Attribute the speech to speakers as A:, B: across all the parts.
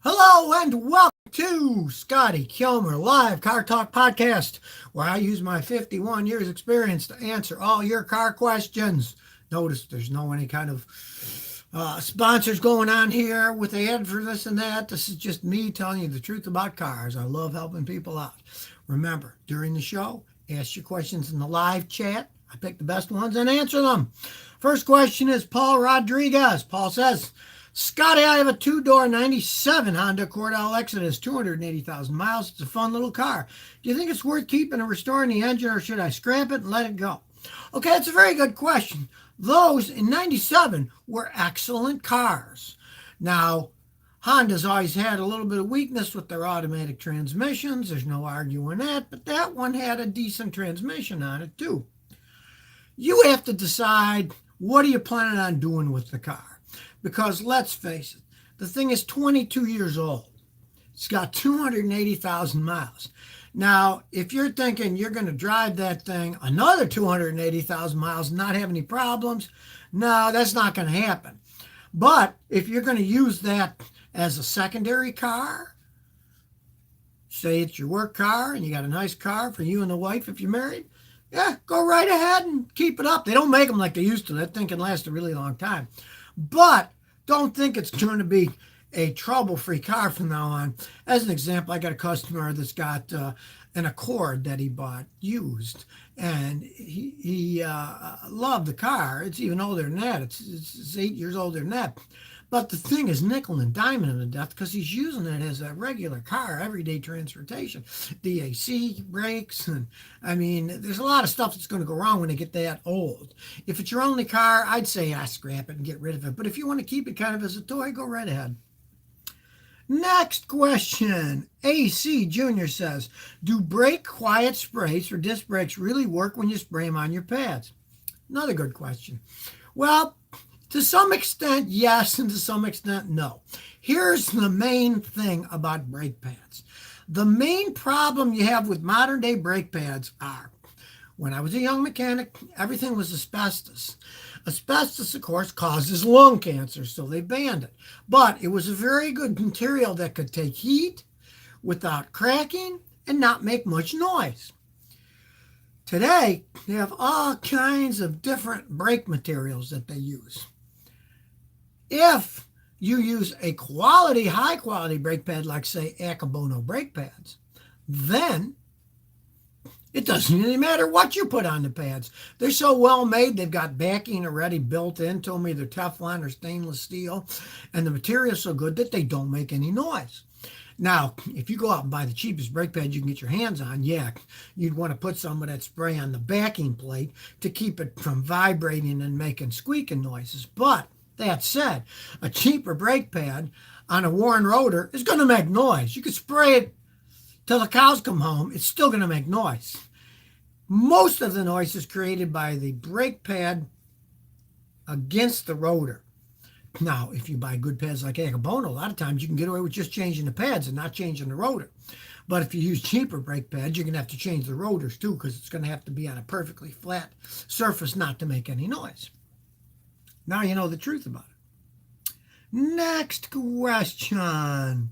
A: Hello and welcome to Scotty, Kilmer Live Car Talk Podcast, where I use my 51 years experience to answer all your car questions. Notice there's no any kind of sponsors going on here with the ad for this and that. This is just me telling you the truth about cars. I love helping people out. Remember, during the show, ask your questions in the live chat. I pick the best ones and answer them. First question is Paul Rodriguez. Paul says, Scotty, I have a two-door 97 Honda Accord Exodus, 280,000 miles. It's a fun little car. Do you think it's worth keeping and restoring the engine, or should I scrap it and let it go? Okay, that's a very good question. Those in 97 were excellent cars. Now, Honda's always had a little bit of weakness with their automatic transmissions. There's no arguing that, but that one had a decent transmission on it too. You have to decide, what are you planning on doing with the car? Because let's face it, the thing is 22 years old. It's got 280,000 miles. Now, if you're thinking you're going to drive that thing another 280,000 miles and not have any problems, no, that's not going to happen. But if you're going to use that as a secondary car, say it's your work car and you got a nice car for you and the wife if you're married, yeah, go right ahead and keep it up. They don't make them like they used to. That thing can last a really long time. But don't think it's going to be a trouble-free car from now on. As an example, I got a customer that's got an Accord that he bought used, and he loved the car. It's even older than that. It's 8 years older than that. But the thing is nickel and diamond to death because he's using it as a regular car, everyday transportation. DAC, brakes, and I mean, there's a lot of stuff that's going to go wrong when they get that old. If it's your only car, I'd say scrap it and get rid of it. But if you want to keep it kind of as a toy, go right ahead. Next question. AC Jr. says, do brake quiet sprays for disc brakes really work when you spray them on your pads? Another good question. Well, to some extent, yes, and to some extent, no. Here's the main thing about brake pads. The main problem you have with modern day brake pads are, when I was a young mechanic, everything was asbestos. Asbestos, of course, causes lung cancer, so they banned it. But it was a very good material that could take heat without cracking and not make much noise. Today, they have all kinds of different brake materials that they use. If you use a quality, high quality brake pad, like say Akabono brake pads, then it doesn't really matter what you put on the pads. They're so well made, they've got backing already built into them, either Teflon or stainless steel, and the material's so good that they don't make any noise. Now, if you go out and buy the cheapest brake pad you can get your hands on, yeah, you'd want to put some of that spray on the backing plate to keep it from vibrating and making squeaking noises. But that said, a cheaper brake pad on a worn rotor is going to make noise. You could spray it till the cows come home. It's still going to make noise. Most of the noise is created by the brake pad against the rotor. Now, if you buy good pads like Akabono, a lot of times you can get away with just changing the pads and not changing the rotor. But if you use cheaper brake pads, you're going to have to change the rotors too, because it's going to have to be on a perfectly flat surface not to make any noise. Now you know the truth about it. Next question.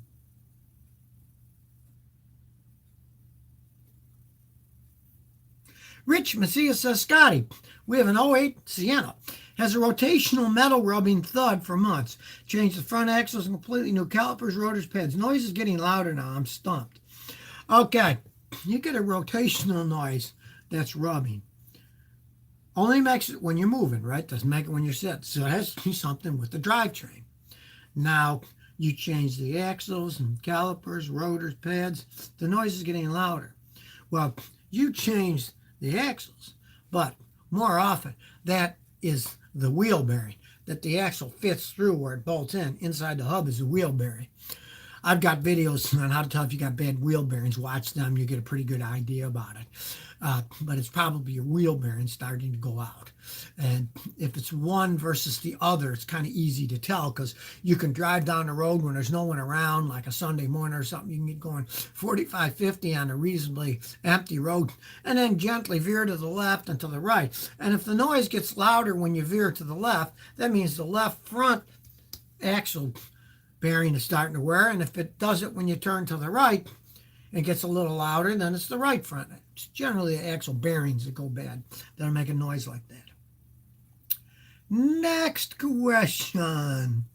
A: Rich Messias says, Scotty, we have an '08 Sienna. Has a rotational metal rubbing thud for months. Changed the front axles and completely new calipers, rotors, pads. Noise is getting louder now. I'm stumped. Okay, you get a rotational noise that's rubbing. Only makes it when you're moving, right? Doesn't make it when you're sitting. So it has to do something with the drivetrain. Now, you change the axles and calipers, rotors, pads. The noise is getting louder. Well, you change the axles, but more often, that is the wheel bearing, that the axle fits through where it bolts in. Inside the hub is the wheel bearing. I've got videos on how to tell if you got bad wheel bearings. Watch them. You get a pretty good idea about it. But it's probably your wheel bearing starting to go out. And if it's one versus the other, it's kind of easy to tell because you can drive down the road when there's no one around, like a Sunday morning or something. You can get going 45, 50 on a reasonably empty road and then gently veer to the left and to the right. And if the noise gets louder when you veer to the left, that means the left front axle bearing is starting to wear. And if it does it when you turn to the right, it gets a little louder, then it's the right front. It's generally the axle bearings that go bad that'll make a noise like that. Next question.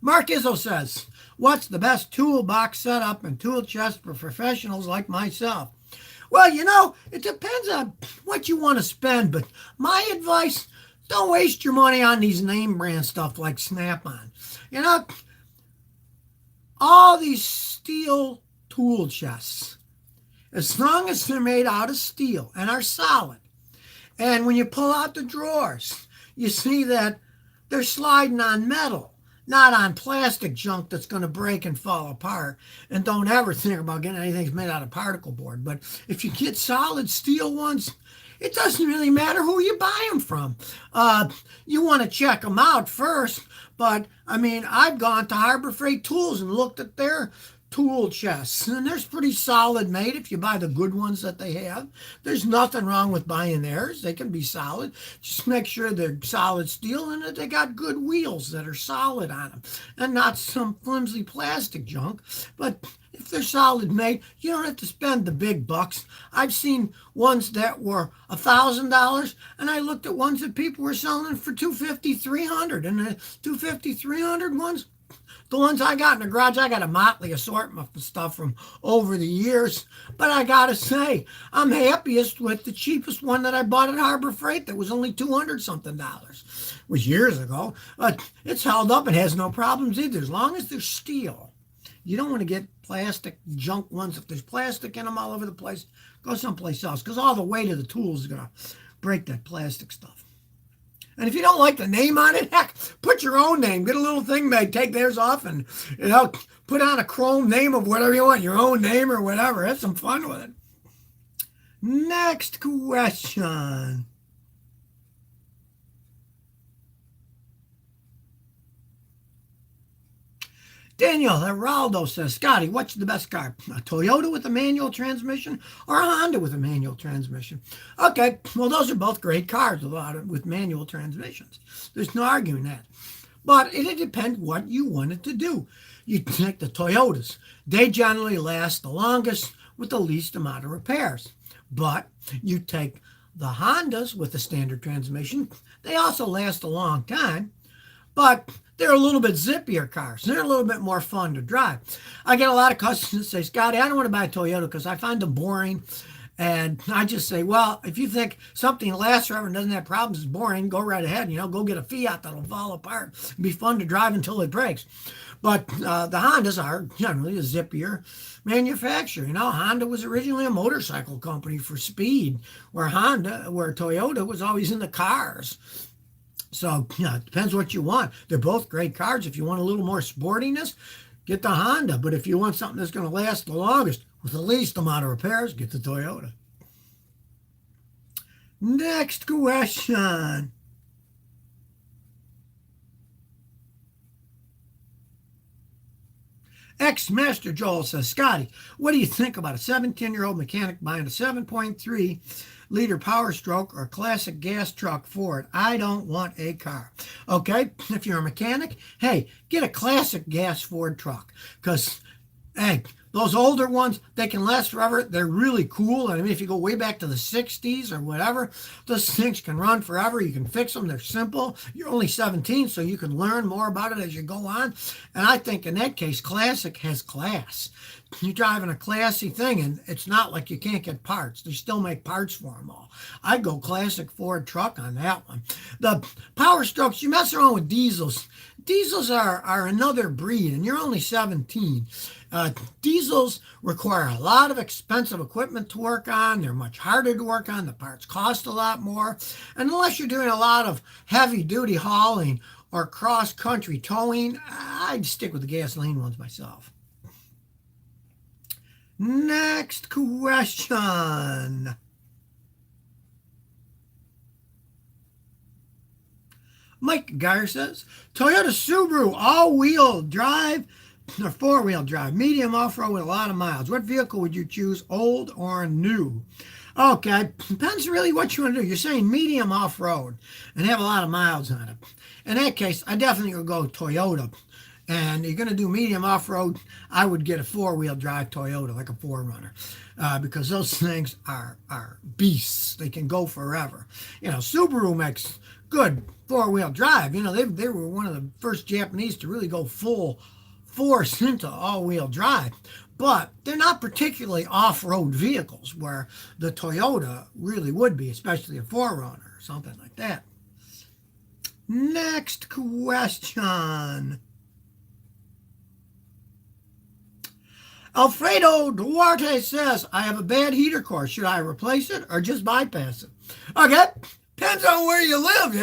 A: Mark Izzo says, what's the best toolbox setup and tool chest for professionals like myself? Well, it depends on what you want to spend, but my advice, don't waste your money on these name brand stuff like Snap-on. All these steel tool chests, as long as they're made out of steel and are solid, and when you pull out the drawers, you see that they're sliding on metal, not on plastic junk that's going to break and fall apart. And don't ever think about getting anything that's made out of particle board. But if you get solid steel ones, it doesn't really matter who you buy them from. You want to check them out first. But, I've gone to Harbor Freight Tools and looked at their tool chests, and there's pretty solid made if you buy the good ones that they have. There's nothing wrong with buying theirs. They can be solid. Just make sure they're solid steel and that they got good wheels that are solid on them and not some flimsy plastic junk. But if they're solid made, you don't have to spend the big bucks. I've seen ones that were $1,000, and I looked at ones that people were selling for $250, $300, and the $250, $300 ones, the ones I got in the garage, I got a motley assortment of stuff from over the years. But I got to say, I'm happiest with the cheapest one that I bought at Harbor Freight that was only $200-something. It was years ago. But it's held up and has no problems either, as long as they're steel. You don't want to get plastic junk ones. If there's plastic in them all over the place, go someplace else, because all the weight of the tools is going to break that plastic stuff. And if you don't like the name on it, heck, put your own name. Get a little thing made, take theirs off, and put on a chrome name of whatever you want, your own name or whatever. Have some fun with it. Next question. Daniel Geraldo says, Scotty, what's the best car? A Toyota with a manual transmission or a Honda with a manual transmission? Okay, well, those are both great cars with manual transmissions. There's no arguing that. But it depends what you wanted to do. You take the Toyotas. They generally last the longest with the least amount of repairs. But you take the Hondas with the standard transmission. They also last a long time, but they're a little bit zippier cars. They're a little bit more fun to drive. I get a lot of customers that say, Scotty, I don't want to buy a Toyota because I find them boring. And I just say, well, if you think something lasts forever and doesn't have problems, is boring, go right ahead. Go get a Fiat that'll fall apart. It'll be fun to drive until it breaks. But the Hondas are generally a zippier manufacturer. Honda was originally a motorcycle company for speed, where Toyota was always in the cars. So, it depends what you want. They're both great cars. If you want a little more sportiness, get the Honda. But if you want something that's going to last the longest with the least amount of repairs, get the Toyota. Next question. Ex-Master Joel says, Scotty, what do you think about a 17-year-old mechanic buying a 7.3-liter Power Stroke or classic gas truck Ford? I don't want a car. Okay, if you're a mechanic, hey, get a classic gas Ford truck. Because, hey, those older ones, they can last forever. They're really cool. If you go way back to the 60s or whatever, those things can run forever. You can fix them. They're simple. You're only 17, so you can learn more about it as you go on. And I think in that case, classic has class. You're driving a classy thing, and it's not like you can't get parts. They still make parts for them all. I'd go classic Ford truck on that one. The Power Strokes, you mess around with diesels. Diesels are another breed, and you're only 17. Diesels require a lot of expensive equipment to work on. They're much harder to work on. The parts cost a lot more. And unless you're doing a lot of heavy-duty hauling or cross-country towing, I'd stick with the gasoline ones myself. Next question. Mike Geyer says, Toyota Subaru all-wheel drive or four-wheel drive, medium off-road with a lot of miles. What vehicle would you choose, old or new? Okay, depends really what you want to do. You're saying medium off-road and have a lot of miles on it. In that case, I definitely would go Toyota. And you're going to do medium off-road, I would get a four-wheel drive Toyota, like a 4Runner, because those things are beasts. They can go forever. Subaru makes good four-wheel drive. They were one of the first Japanese to really go full force into all-wheel drive. But they're not particularly off-road vehicles where the Toyota really would be, especially a 4Runner or something like that. Next question. Alfredo Duarte says, I have a bad heater core. Should I replace it or just bypass it? Okay, depends on where you live.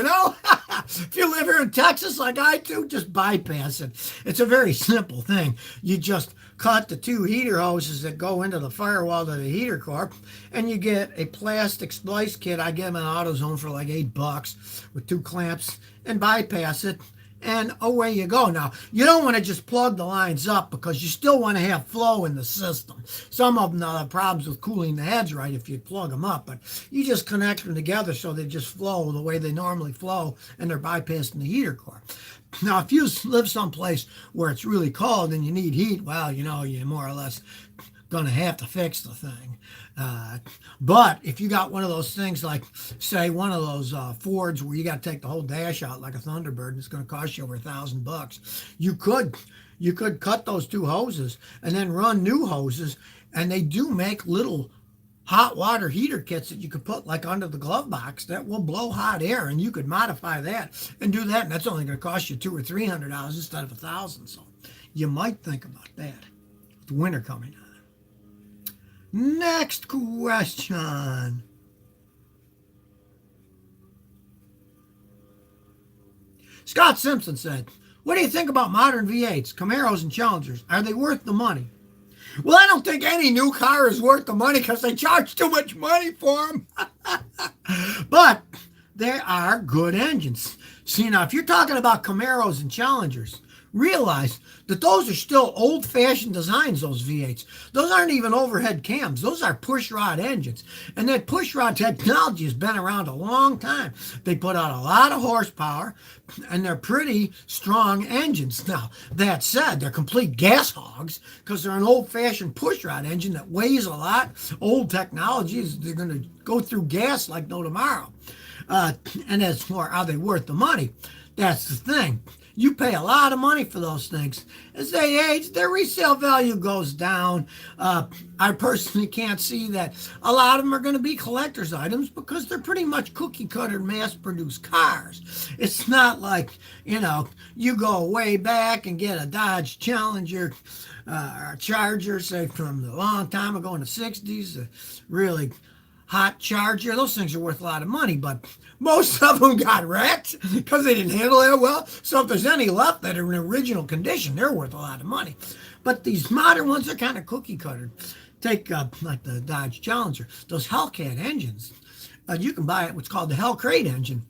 A: If you live here in Texas like I do, just bypass it. It's a very simple thing. You just cut the two heater hoses that go into the firewall to the heater core, and you get a plastic splice kit. I get them in AutoZone for like $8 with two clamps, and bypass it. And away you go. Now, you don't want to just plug the lines up because you still want to have flow in the system. Some of them have problems with cooling the heads right if you plug them up, but you just connect them together so they just flow the way they normally flow, and they're bypassing the heater core. Now, if you live someplace where it's really cold and you need heat, well, you're more or less going to have to fix the thing. But if you got one of those things like, say, one of those Fords where you got to take the whole dash out like a Thunderbird, and it's going to cost you over $1,000, you could cut those two hoses and then run new hoses, and they do make little hot water heater kits that you could put like under the glove box that will blow hot air, and you could modify that and do that, and that's only going to cost you $200 or $300 instead of $1,000. So you might think about that with winter coming on. Next question. Scott Simpson said, what do you think about modern V8s, Camaros, and Challengers? Are they worth the money? Well, I don't think any new car is worth the money because they charge too much money for them. But they are good engines. See, now, if you're talking about Camaros and Challengers, realize that those are still old-fashioned designs, those V8s. Those aren't even overhead cams. Those are push-rod engines. And that push-rod technology has been around a long time. They put out a lot of horsepower, and they're pretty strong engines. Now, that said, they're complete gas hogs because they're an old-fashioned push-rod engine that weighs a lot. Old technologies, they're going to go through gas like no tomorrow. And as for are they worth the money, that's the thing. You pay a lot of money for those things. As they age, their resale value goes down. I personally can't see that a lot of them are going to be collector's items because they're pretty much cookie-cutter, mass-produced cars. It's not like, you go way back and get a Dodge Challenger or a Charger, say from a long time ago in the 60s, a really hot Charger. Those things are worth a lot of money, but most of them got wrecked because they didn't handle it well. So if there's any left that are in original condition, they're worth a lot of money. But these modern ones are kind of cookie cutter. Take like the Dodge Challenger, those Hellcat engines. You can buy what's called the Hellcrate engine.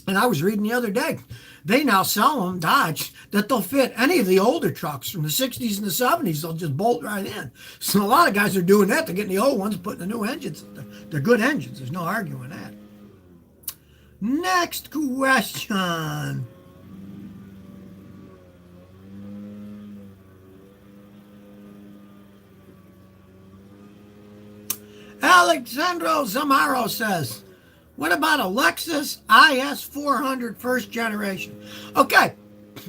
A: And I was reading the other day, they now sell them, Dodge, that they'll fit any of the older trucks from the 60s and the 70s. They'll just bolt right in. So a lot of guys are doing that. They're getting the old ones, putting the new engines. They're good engines. There's no arguing that. Next question. Alexandro Zamaro says, what about a Lexus IS 400 first generation? Okay,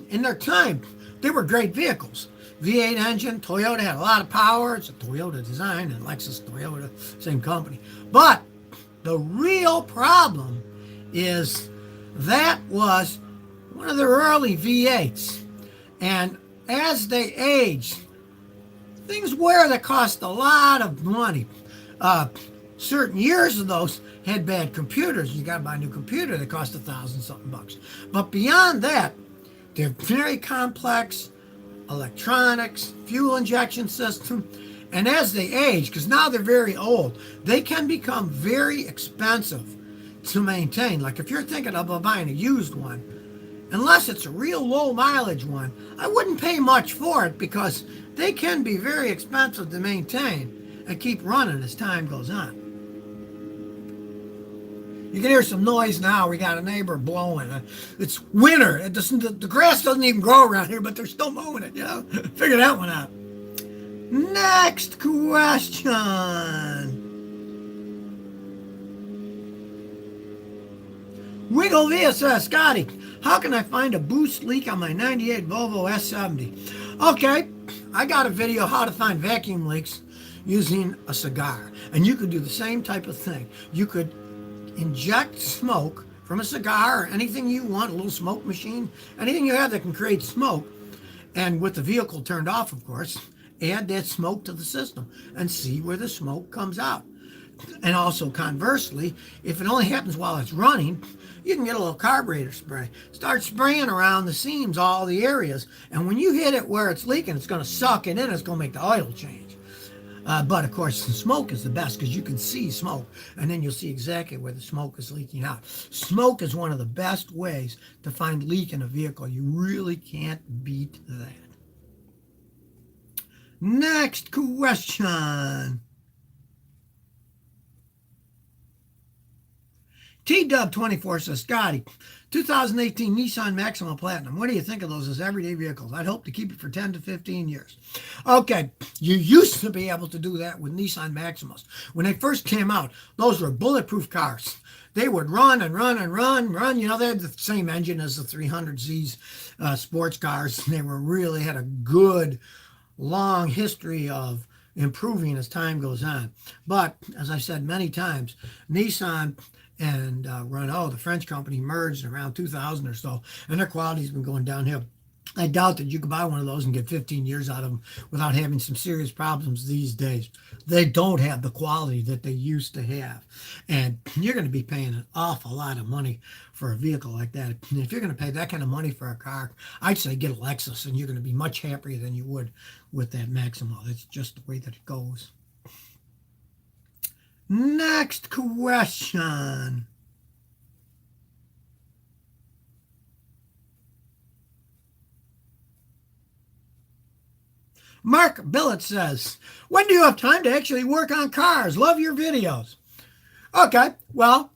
A: in their time, they were great vehicles. V8 engine, Toyota had a lot of power. It's a Toyota design, and Lexus, Toyota, same company. But the real problem is that was one of the early V8s. And as they aged, things were that cost a lot of money. Certain years of those had bad computers. You got to buy a new computer that cost $1,000-something. But beyond that, they're very complex electronics, fuel injection system, and as they age, because now they're very old, they can become very expensive to maintain. Like if you're thinking about buying a used one, unless it's a real low mileage one, I wouldn't pay much for it because they can be very expensive to maintain and keep running as time goes on. You can hear some noise now. We got a neighbor blowing. It's winter. The grass doesn't even grow around here, but they're still mowing it, you know? Figure that one out. Next question. Wiggle Via says, Scotty, how can I find a boost leak on my 98 Volvo S70? Okay, I got a video how to find vacuum leaks using a cigar. And you could do the same type of thing. You could inject smoke from a cigar or anything you want, a little smoke machine, anything you have that can create smoke, and with the vehicle turned off, of course, add that smoke to the system and see where the smoke comes out. And also, conversely, if it only happens while it's running, you can get a little carburetor spray. Start spraying around the seams, all the areas, and when you hit it where it's leaking, it's going to suck it in, it's going to make the oil change. But of course, the smoke is the best because you can see smoke, and then you'll see exactly where the smoke is leaking out. Smoke is one of the best ways to find leak in a vehicle. You really can't beat that. Next question. T-Dub24 says, Scotty, 2018 Nissan Maxima Platinum. What do you think of those as everyday vehicles? I'd hope to keep it for 10 to 15 years. Okay, you used to be able to do that with Nissan Maximas. When they first came out, those were bulletproof cars. They would run and run and run. You know, they had the same engine as the 300Z's sports cars. They really had a good, long history of improving as time goes on. But, as I've said many times, Nissan and Renault, the French company, merged around 2000 or so, and their quality's been going downhill. I doubt that you could buy one of those and get 15 years out of them without having some serious problems these days. They don't have the quality that they used to have. And you're going to be paying an awful lot of money for a vehicle like that. And if you're going to pay that kind of money for a car, I'd say get a Lexus, and you're going to be much happier than you would with that Maxima. That's just the way that it goes. Next question. Mark Billett says, when do you have time to actually work on cars? Love your videos. Okay, well,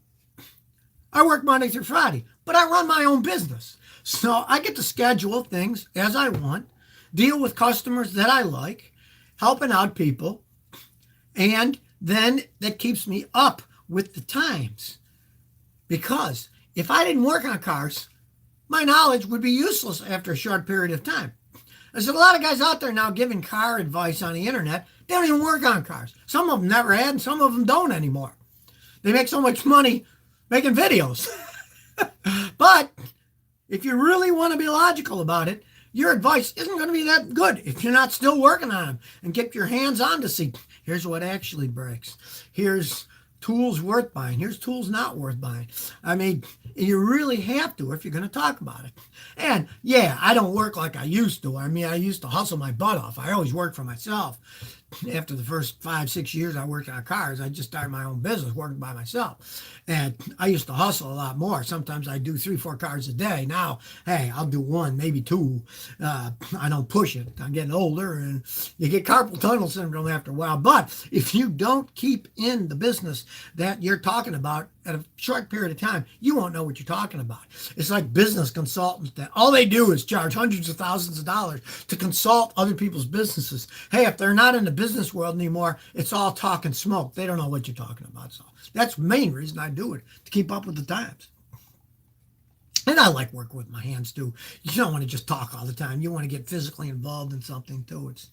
A: I work Monday through Friday, but I run my own business. So I get to schedule things as I want, deal with customers that I like, helping out people, and then that keeps me up with the times. Because if I didn't work on cars, my knowledge would be useless after a short period of time. There's a lot of guys out there now giving car advice on the internet. They don't even work on cars. Some of them never had, and some of them don't anymore. They make so much money making videos. But if you really want to be logical about it, your advice isn't going to be that good if you're not still working on them and get your hands on to see, here's what actually breaks. Here's tools worth buying. Here's tools not worth buying. I mean, you really have to if you're going to talk about it. And yeah, I don't work like I used to. I mean, I used to hustle my butt off. I always worked for myself. After the first 5-6 years I worked on cars, I just started my own business working by myself. And I used to hustle a lot more. Sometimes I do 3-4 cars a day. Now, hey, I'll do 1, maybe 2. I don't push it. I'm getting older, and you get carpal tunnel syndrome after a while. But if you don't keep in the business that you're talking about at a short period of time, you won't know what you're talking about. It's like business consultants that all they do is charge hundreds of thousands of dollars to consult other people's businesses. Hey, if they're not in the business world anymore, it's all talk and smoke. They don't know what you're talking about. So that's the main reason I do it, to keep up with the times. And I like working with my hands too. You don't want to just talk all the time. You want to get physically involved in something too. It's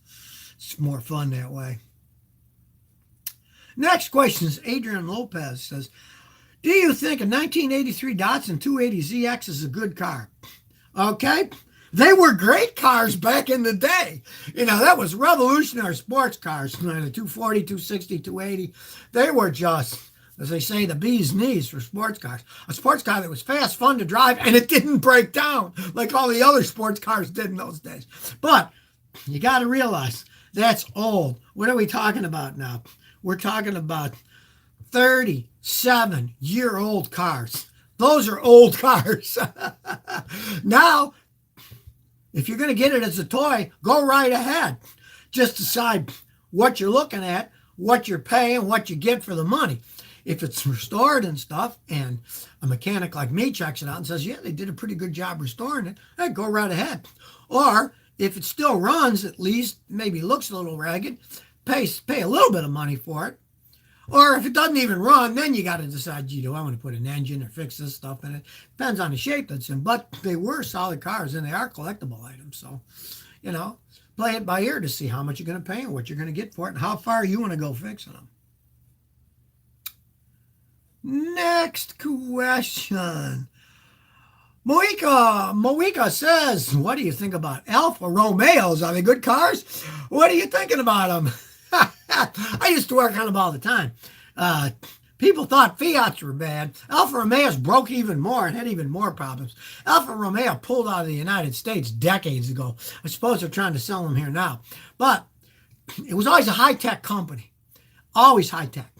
A: more fun that way. Next question is Adrian Lopez says, do you think a 1983 Datsun 280ZX is a good car? Okay. They were great cars back in the day. You know, that was revolutionary sports cars. The 240, 260, 280. They were just, as they say, the bee's knees for sports cars. A sports car that was fast, fun to drive, and it didn't break down like all the other sports cars did in those days. But you got to realize that's old. What are we talking about now? We're talking about 37-year-old cars. Those are old cars. Now, if you're going to get it as a toy, go right ahead. Just decide what you're looking at, what you're paying, what you get for the money. if it's restored and stuff, and a mechanic like me checks it out and says, yeah, they did a pretty good job restoring it, hey, go right ahead. Or if it still runs, at least maybe looks a little ragged, pay a little bit of money for it. Or if it doesn't even run, then you got to decide, gee, do I want to put an engine or fix this stuff in it? Depends on the shape that's in. But they were solid cars, and they are collectible items. So, play it by ear to see how much you're going to pay and what you're going to get for it and how far you want to go fixing them. Next question. Moika says, what do you think about Alfa Romeos? Are they good cars? What are you thinking about them? I used to work on them all the time. People thought Fiats were bad. Alfa Romeos broke even more and had even more problems. Alfa Romeo pulled out of the United States decades ago. I suppose they're trying to sell them here now. But it was always a high-tech company. Always high-tech.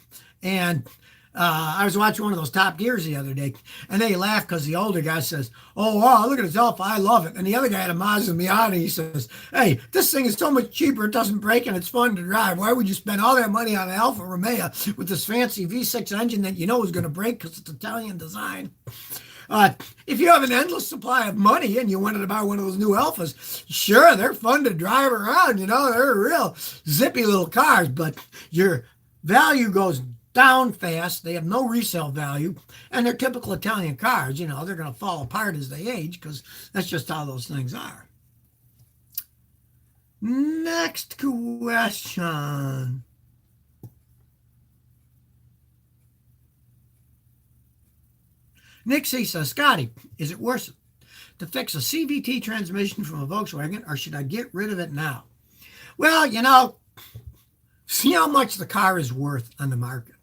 A: And I was watching one of those Top Gears the other day, and they laughed because the older guy says, oh, wow, look at this Alfa, I love it. And the other guy had a Mazda Miata, he says, hey, this thing is so much cheaper, it doesn't break, and it's fun to drive. Why would you spend all that money on an Alfa Romeo with this fancy V6 engine that you know is going to break because it's Italian design? If you have an endless supply of money and you wanted to buy one of those new Alfas, sure, they're fun to drive around, they're real zippy little cars, but your value goes down fast. They have no resale value, and they're typical Italian cars. They're going to fall apart as they age because that's just how those things are. Next question. Nick C says, Scotty, is it worth it to fix a CVT transmission from a Volkswagen, or should I get rid of it now? Well, see how much the car is worth on the market.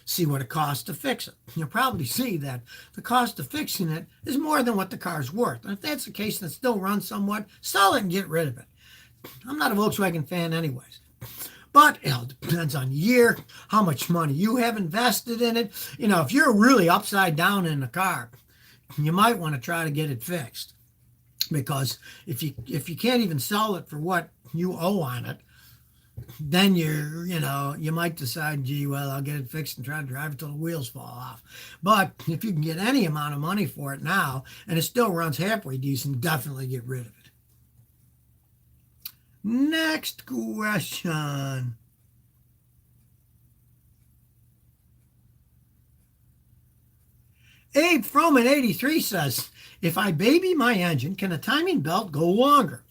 A: See what it costs to fix it. You'll probably see that the cost of fixing it is more than what the car's worth. And if that's the case and it still runs somewhat, sell it and get rid of it. I'm not a Volkswagen fan anyways. But it depends on the year, how much money you have invested in it. If you're really upside down in the car, you might want to try to get it fixed. Because if you can't even sell it for what you owe on it, then you might decide, gee, well, I'll get it fixed and try to drive it till the wheels fall off. But if you can get any amount of money for it now and it still runs halfway decent, definitely get rid of it. Next question. Abe Froman 83 says, if I baby my engine, can a timing belt go longer?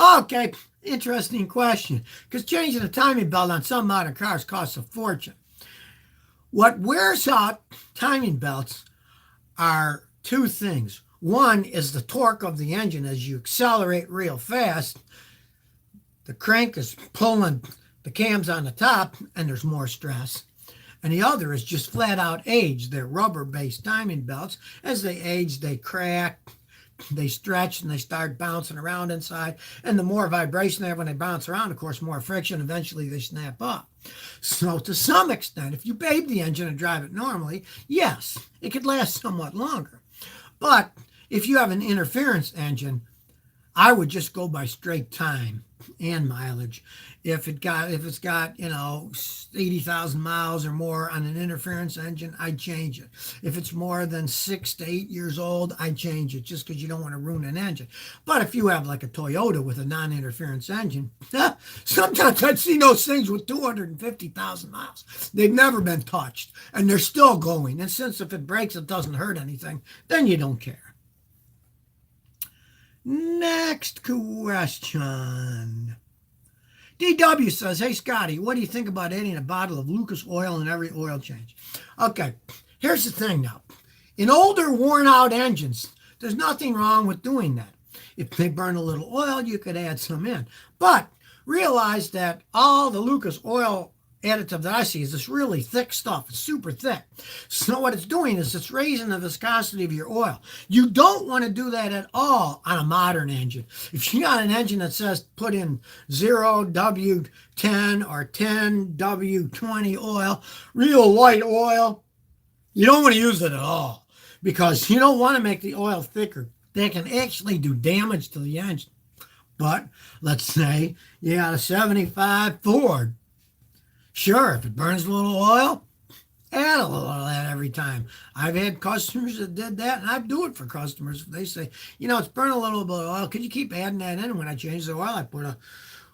A: Okay. Interesting question, because changing a timing belt on some modern cars costs a fortune. What wears out timing belts are two things. One is the torque of the engine. As you accelerate real fast, the crank is pulling the cams on the top, and there's more stress. And the other is just flat out age. They're rubber-based timing belts. As they age, they crack, they stretch, and they start bouncing around inside. And the more vibration they have when they bounce around, of course, more friction, eventually they snap up. So to some extent, if you babe the engine and drive it normally, yes, it could last somewhat longer. But if you have an interference engine, I would just go by straight time and mileage. If it's got 80,000 miles or more on an interference engine, I'd change it. If it's more than 6 to 8 years old, I'd change it just because you don't want to ruin an engine. But if you have like a Toyota with a non-interference engine, sometimes I've seen those things with 250,000 miles. They've never been touched, and they're still going. And since if it breaks, it doesn't hurt anything, then you don't care. Next question. DW says, hey, Scotty, what do you think about adding a bottle of Lucas oil in every oil change? Okay, here's the thing now. In older, worn-out engines, there's nothing wrong with doing that. If they burn a little oil, you could add some in. But realize that all the Lucas oil additive that I see is this really thick stuff. It's super thick. So what it's doing is it's raising the viscosity of your oil. You don't want to do that at all on a modern engine. If you got an engine that says put in 0W10 or 10W20 oil, real light oil, you don't want to use it at all because you don't want to make the oil thicker. That can actually do damage to the engine. But let's say you got a 75 Ford. Sure, if it burns a little oil, add a little of that every time. I've had customers that did that, and I do it for customers. They say, it's burning a little bit of oil. Could you keep adding that in? And when I change the oil, I put a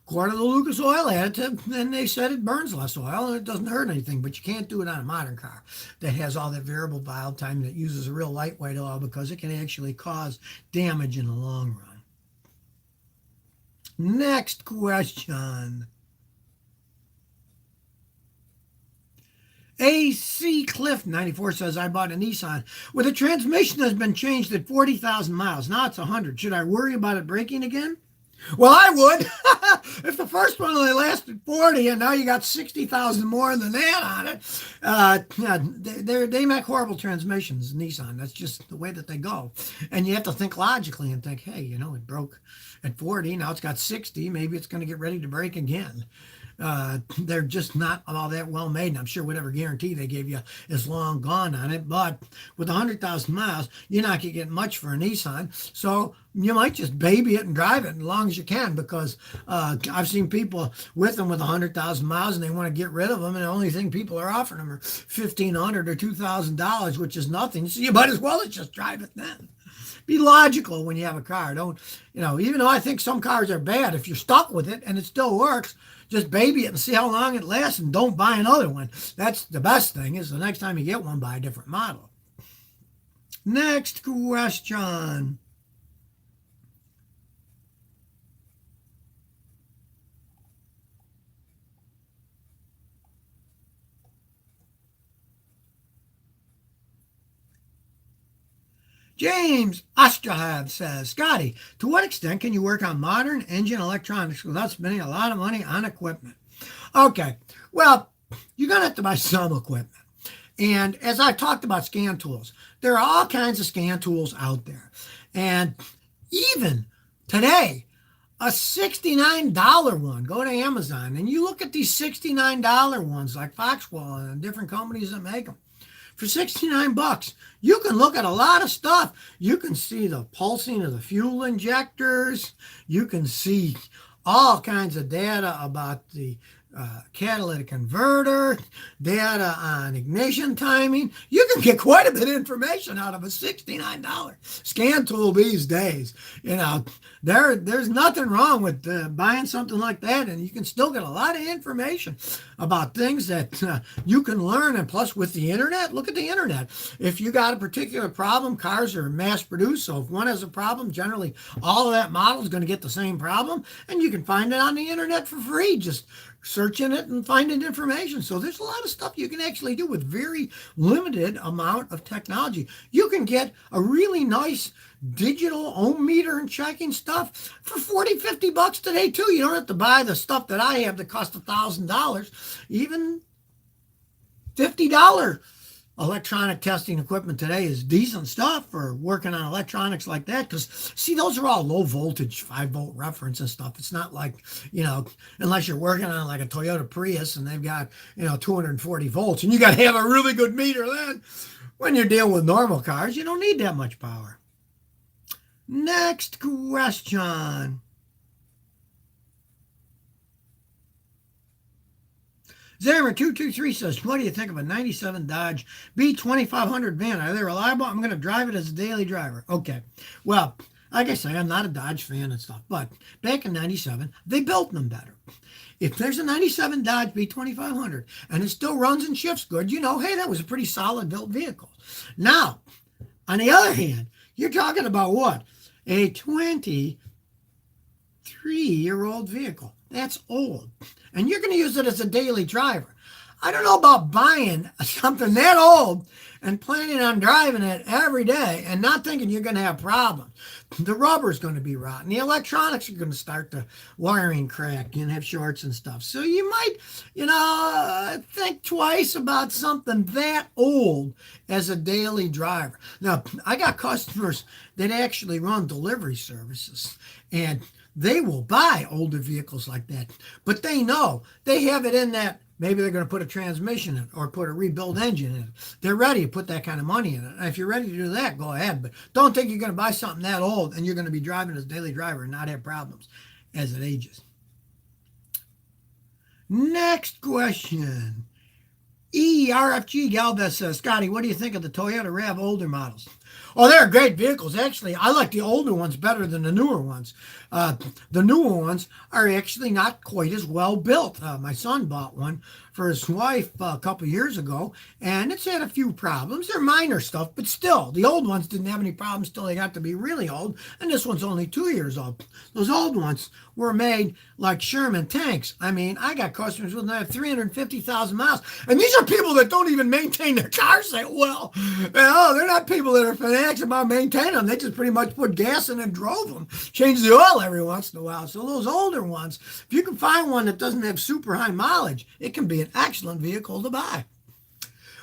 A: quart of the Lucas oil additive, and they said it burns less oil and it doesn't hurt anything. But you can't do it on a modern car that has all that variable valve time that uses a real lightweight oil because it can actually cause damage in the long run. Next question. AC Cliff 94 says, I bought a Nissan with a transmission that's been changed at 40,000 miles. Now it's 100. Should I worry about it breaking again? Well, I would. If the first one only lasted 40 and now you got 60,000 more than that on it, they make horrible transmissions, Nissan. That's just the way that they go. And you have to think logically and think, hey, it broke at 40. Now it's got 60. Maybe it's going to get ready to break again. They're just not all that well made, and I'm sure whatever guarantee they gave you is long gone on it. But with 100,000 miles, you're not going to get much for a Nissan, so you might just baby it and drive it as long as you can, because I've seen people with them with 100,000 miles and they want to get rid of them, and the only thing people are offering them are $1,500 or $2,000, which is nothing. So you might as well just drive it then. Be logical when you have a car. Don't, even though I think some cars are bad, if you're stuck with it and it still works, just baby it and see how long it lasts, and don't buy another one. That's the best thing, is the next time you get one, buy a different model. Next question. James Ostrahav says, Scotty, to what extent can you work on modern engine electronics without spending a lot of money on equipment? Okay, well, you're going to have to buy some equipment. And as I talked about scan tools, there are all kinds of scan tools out there. And even today, a $69 one, go to Amazon and you look at these $69 ones like Foxwell and different companies that make them. For $69, you can look at a lot of stuff. You can see the pulsing of the fuel injectors. You can see all kinds of data about the catalytic converter, data on ignition timing. You can get quite a bit of information out of a $69 scan tool these days. There's nothing wrong with buying something like that, and you can still get a lot of information about things that you can learn. And plus, with the internet, look at the internet. If you got a particular problem, cars are mass produced, so if one has a problem, generally all of that model is going to get the same problem, and you can find it on the internet for free. Just searching it and finding information. So there's a lot of stuff you can actually do with very limited amount of technology. You can get a really nice digital ohm meter and checking stuff for $40-50 today too. You don't have to buy the stuff that I have that cost $1,000. Even $50 electronic testing equipment today is decent stuff for working on electronics like that, because see, those are all low voltage 5-volt reference and stuff. It's not like, unless you're working on like a Toyota Prius and they've got 240 volts, and you got to have a really good meter. Then when you're dealing with normal cars, you don't need that much power. Next question. Zimmer223 says, what do you think of a 97 Dodge B2500 van? Are they reliable? I'm going to drive it as a daily driver. Okay. Well, like I say, I'm not a Dodge fan and stuff, but back in 97, they built them better. If there's a 97 Dodge B2500 and it still runs and shifts good, hey, that was a pretty solid built vehicle. Now, on the other hand, you're talking about what? A 23-year-old vehicle. That's old. And you're going to use it as a daily driver. I don't know about buying something that old and planning on driving it every day and not thinking you're going to have problems. The rubber's going to be rotten. The electronics are going to start to wiring crack and have shorts and stuff. So you might, think twice about something that old as a daily driver. Now, I got customers that actually run delivery services, and they will buy older vehicles like that, but they know they have it in that. Maybe they're going to put a transmission in it or put a rebuild engine in it. They're ready to put that kind of money in it. And if you're ready to do that, go ahead. But don't think you're going to buy something that old and you're going to be driving as a daily driver and not have problems as it ages. Next question. ERFG Galvez says, Scotty, what do you think of the Toyota RAV older models? Oh, they're great vehicles. Actually, I like the older ones better than the newer ones. The newer ones are actually not quite as well built. My son bought one for his wife a couple years ago, and it's had a few problems. They're minor stuff, but still, the old ones didn't have any problems till they got to be really old, and this one's only 2 years old. Those old ones were made like Sherman tanks. I mean, I got customers with 350,000 miles, and these are people that don't even maintain their cars that well. They're not people that are fanatics about maintaining them. They just pretty much put gas in and drove them, change the oil every once in a while. So those older ones, if you can find one that doesn't have super high mileage, it can be an excellent vehicle to buy.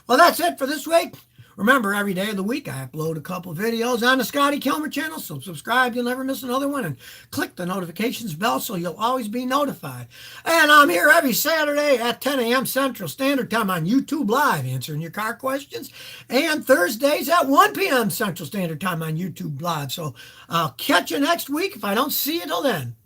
A: Well, that's it for this week. Remember, every day of the week, I upload a couple videos on the Scotty Kilmer channel, so subscribe, you'll never miss another one, and click the notifications bell so you'll always be notified. And I'm here every Saturday at 10 a.m. Central Standard Time on YouTube Live, answering your car questions, and Thursdays at 1 p.m. Central Standard Time on YouTube Live. So I'll catch you next week if I don't see you till then.